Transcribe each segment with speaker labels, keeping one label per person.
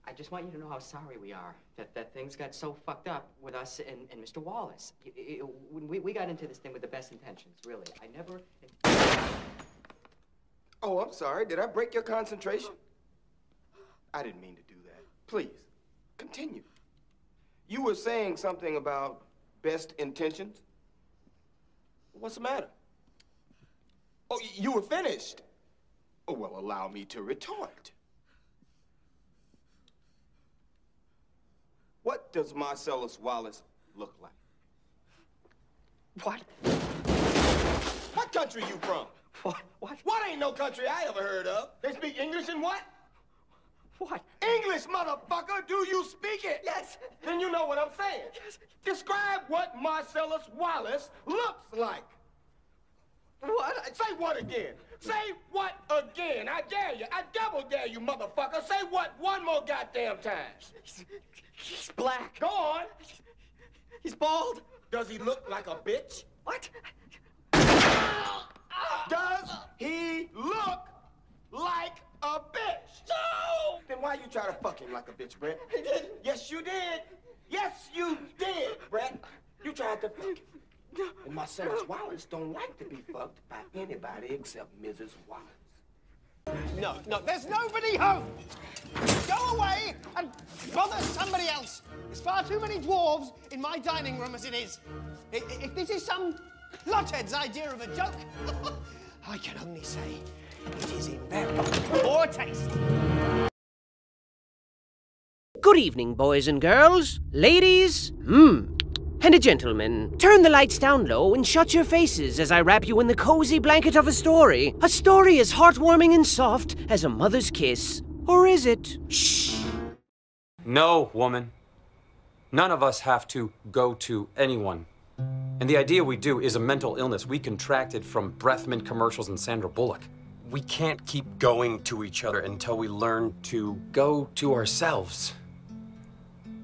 Speaker 1: I just want you to know how sorry we are that things got so fucked up with us and Mr. Wallace. We got into this thing with the best intentions, really. I never...
Speaker 2: Oh, I'm sorry. Did I break your concentration? I didn't mean to do that. Please, continue. You were saying something about best intentions? What's the matter? Oh, you were finished. Oh, well, allow me to retort. What does Marcellus Wallace look like?
Speaker 1: What?
Speaker 2: What country you from?
Speaker 1: What?
Speaker 2: What ain't no country I ever heard of? They speak English in what?
Speaker 1: What?
Speaker 2: English, motherfucker! Do you speak it?
Speaker 1: Yes.
Speaker 2: Then you know what I'm saying.
Speaker 1: Yes.
Speaker 2: Describe what Marcellus Wallace looks like.
Speaker 1: What?
Speaker 2: Say what again? Say what again? I dare you. I double dare you, motherfucker. Say what one more goddamn time.
Speaker 1: He's black.
Speaker 2: Go on.
Speaker 1: He's bald.
Speaker 2: Does he look like a bitch?
Speaker 1: What?
Speaker 2: Does he look like a bitch?
Speaker 1: No!
Speaker 2: Then why you try to fuck him like a bitch, Brett?
Speaker 1: I didn't.
Speaker 2: Yes, you did. Yes, you did, Brett. You tried to fuck him. And Marcellus Wallace don't like to be fucked by anybody except Mrs. Wallace.
Speaker 3: No, there's nobody home. Go away and bother somebody else. There's far too many dwarves in my dining room as it is. If this is some clothead's idea of a joke, I can only say it is in very poor taste.
Speaker 4: Good evening, boys and girls, ladies, and gentlemen. Turn the lights down low and shut your faces as I wrap you in the cozy blanket of a story. A story as heartwarming and soft as a mother's kiss. Or is it? Shh.
Speaker 5: No, woman. None of us have to go to anyone. And the idea we do is a mental illness we contracted from breath mint commercials and Sandra Bullock. We can't keep going to each other until we learn to go to ourselves.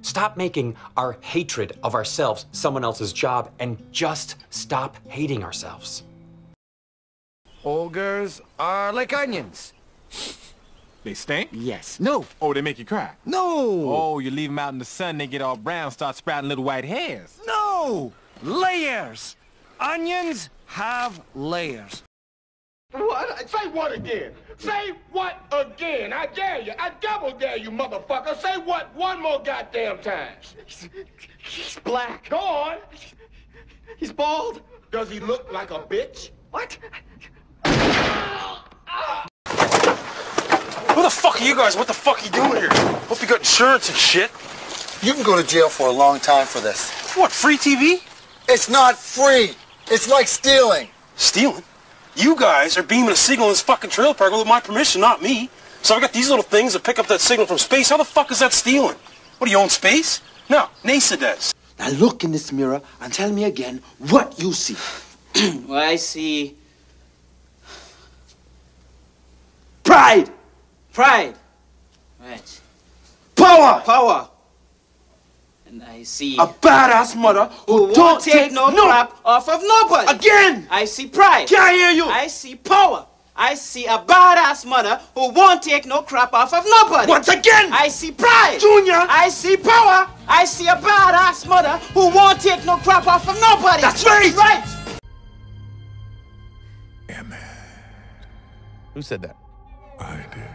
Speaker 5: Stop making our hatred of ourselves someone else's job and just stop hating ourselves.
Speaker 6: All girls are like onions.
Speaker 7: They stink?
Speaker 6: Yes. No.
Speaker 7: Oh, they make you cry?
Speaker 6: No.
Speaker 7: Oh, you leave them out in the sun, they get all brown, start sprouting little white hairs.
Speaker 6: No. Layers. Onions have layers.
Speaker 2: What? Say what again? Say what again? I dare you. I double dare you, motherfucker. Say what one more goddamn time.
Speaker 1: He's black.
Speaker 2: Go on.
Speaker 1: He's bald.
Speaker 2: Does he look like a bitch?
Speaker 1: What?
Speaker 8: Who the fuck are you guys? What the fuck are you doing here? Hope you got insurance and shit.
Speaker 9: You can go to jail for a long time for this.
Speaker 8: What, free TV?
Speaker 9: It's not free. It's like stealing.
Speaker 8: Stealing? You guys are beaming a signal in this fucking trailer park with my permission, not me. So I got these little things that pick up that signal from space. How the fuck is that stealing? What, do you own space? No, NASA does.
Speaker 9: Now look in this mirror and tell me again what you see.
Speaker 1: Well, I see...
Speaker 9: Pride!
Speaker 1: pride. Right.
Speaker 9: Power!
Speaker 1: Power. And I see...
Speaker 9: a badass mother who
Speaker 1: won't
Speaker 9: don't
Speaker 1: take no crap off of nobody.
Speaker 9: Again!
Speaker 1: I see pride.
Speaker 9: Can't hear you!
Speaker 1: I see power. I see a badass mother who won't take no crap off of nobody.
Speaker 9: Once again!
Speaker 1: I see pride.
Speaker 9: Junior!
Speaker 1: I see power. I see a badass mother who won't take no crap off of nobody.
Speaker 9: That's right!
Speaker 1: Right!
Speaker 10: Emmett.
Speaker 7: Who said that?
Speaker 10: I did.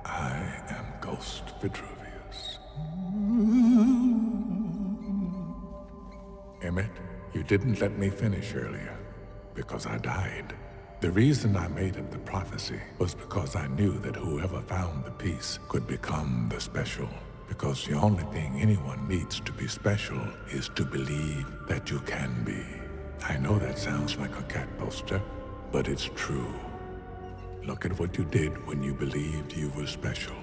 Speaker 10: I am Ghost Vitruvius. Emmett, you didn't let me finish earlier because I died. The reason I made up the prophecy was because I knew that whoever found the piece could become the special. Because the only thing anyone needs to be special is to believe that you can be. I know that sounds like a cat poster, but it's true. Look at what you did when you believed you were special.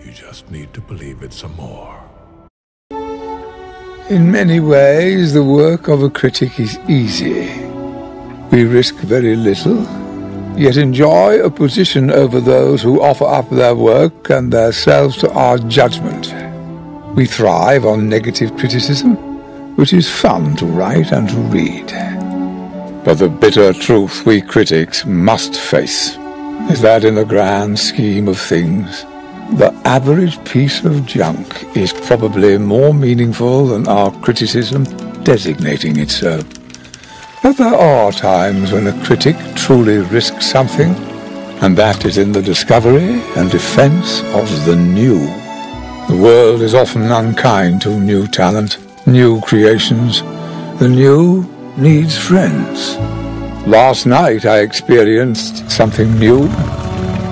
Speaker 10: You just need to believe it some more.
Speaker 11: In many ways, the work of a critic is easy. We risk very little, yet enjoy a position over those who offer up their work and their selves to our judgment. We thrive on negative criticism, which is fun to write and to read. But the bitter truth we critics must face is that in the grand scheme of things, the average piece of junk is probably more meaningful than our criticism designating it so. But there are times when a critic truly risks something, and that is in the discovery and defense of the new. The world is often unkind to new talent, new creations. The new needs friends. Last night I experienced something new.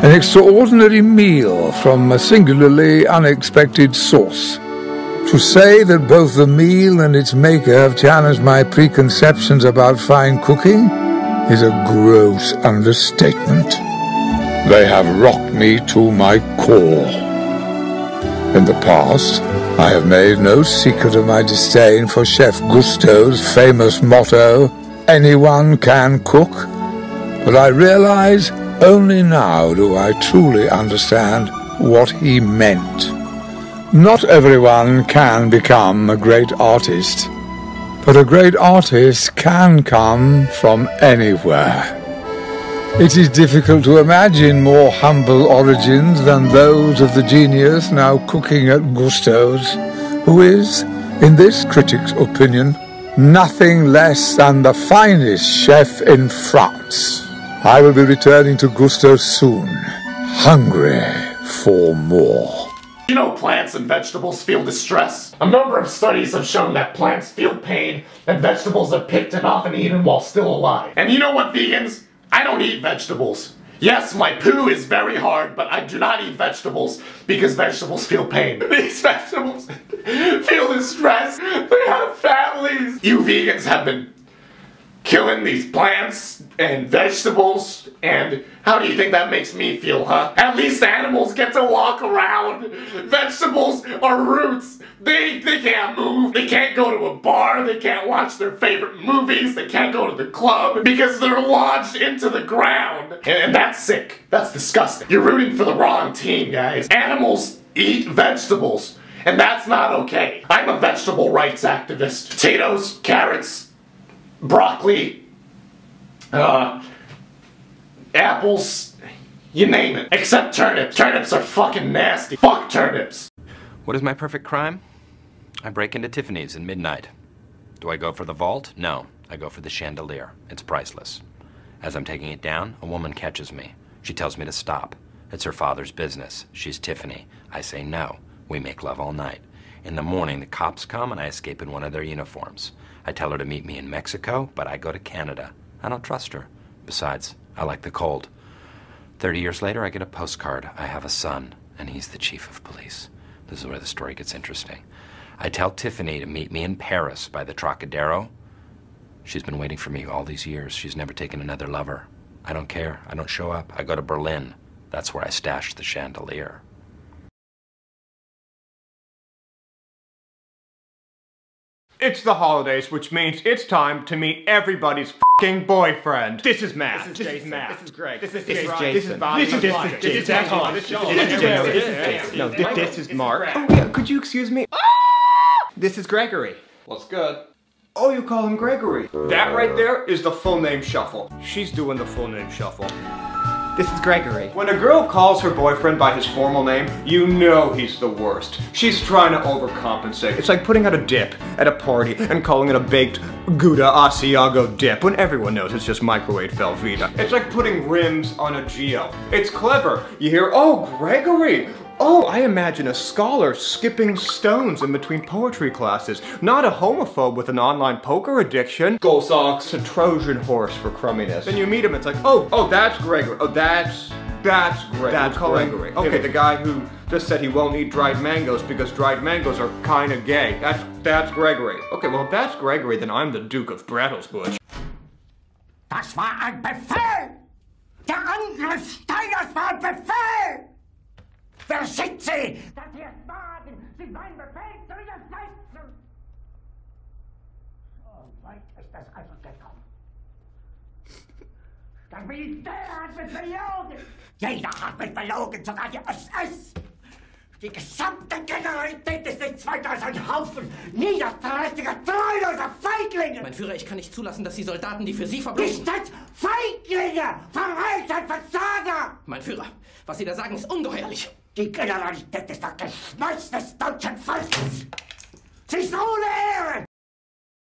Speaker 11: An extraordinary meal from a singularly unexpected source. To say that both the meal and its maker have challenged my preconceptions about fine cooking is a gross understatement. They have rocked me to my core. In the past, I have made no secret of my disdain for Chef Gusteau's famous motto, "Anyone can cook," but I realize only now do I truly understand what he meant. Not everyone can become a great artist, but a great artist can come from anywhere. It is difficult to imagine more humble origins than those of the genius now cooking at Gusteau's, who is, in this critic's opinion, nothing less than the finest chef in France. I will be returning to Gusteau soon, hungry for more.
Speaker 12: You know plants and vegetables feel distress. A number of studies have shown that plants feel pain and vegetables are picked and often eaten while still alive. And you know what, vegans? I don't eat vegetables. Yes, my poo is very hard, but I do not eat vegetables because vegetables feel pain. These vegetables feel distress. They have families. You vegans have been killing these plants and vegetables, and how do you think that makes me feel, huh? At least animals get to walk around. Vegetables are roots. They can't move. They can't go to a bar. They can't watch their favorite movies. They can't go to the club because they're lodged into the ground. And that's sick. That's disgusting. You're rooting for the wrong team, guys. Animals eat vegetables, and that's not okay. I'm a vegetable rights activist. Potatoes, carrots, broccoli, apples, you name it. Except turnips. Turnips are fucking nasty. Fuck turnips.
Speaker 13: What is my perfect crime? I break into Tiffany's at midnight. Do I go for the vault? No, I go for the chandelier. It's priceless. As I'm taking it down, a woman catches me. She tells me to stop. It's her father's business. She's Tiffany. I say no. We make love all night. In the morning, the cops come and I escape in one of their uniforms. I tell her to meet me in Mexico, but I go to Canada. I don't trust her. Besides, I like the cold. 30 years later, I get a postcard. I have a son, and he's the chief of police. This is where the story gets interesting. I tell Tiffany to meet me in Paris by the Trocadero. She's been waiting for me all these years. She's never taken another lover. I don't care. I don't show up. I go to Berlin. That's where I stashed the chandelier.
Speaker 14: It's the holidays, which means it's time to meet everybody's f***ing boyfriend. This is Matt. This is Matt. This is Greg. This is Jason. This is Bob. This is Jason. This is Jason. This is Mark. Oh yeah, could you excuse me? This is Gregory. What's good? Oh, you call him Gregory. That right there is the full name shuffle. She's doing the full name shuffle. This is Gregory. When a girl calls her boyfriend by his formal name, you know he's the worst. She's trying to overcompensate. It's like putting out a dip at a party and calling it a baked Gouda Asiago dip when everyone knows it's just microwave Velveeta. It's like putting rims on a Geo. It's clever. You hear, oh, Gregory. Oh, I imagine a scholar skipping stones in between poetry classes, not a homophobe with an online poker addiction. Goal socks, a Trojan horse for crumminess. Then you meet him, it's like, oh, that's Gregory. Oh, that's Gregory. That's Gregory. Okay, the guy who just said he won't eat dried mangoes because dried mangoes are kinda gay. That's Gregory. Okay, well, if that's Gregory, then I'm the Duke of Brattlesbush.
Speaker 15: Das war ein Befehl! Der Angriff Steiners war ein Befehl! Wer schickt Sie? Dass Sie es wagen, Sie meinen Befehl zu widersetzen! So weit ist es also gekommen. Das Militär hat mich belogen! Jeder hat mich belogen, sogar die SS! Die gesamte Generalität ist nichts weiter als ein Haufen niederträchtiger, treuloser Feiglinge!
Speaker 16: Mein Führer, ich kann nicht zulassen, dass die Soldaten, die für Sie verbringen...
Speaker 15: Nicht als Feiglinge! Verreiter, Versager!
Speaker 16: Mein Führer, was Sie da sagen, ist ungeheuerlich!
Speaker 15: Die Generalität ist das Geschmeiß des deutschen Volkes.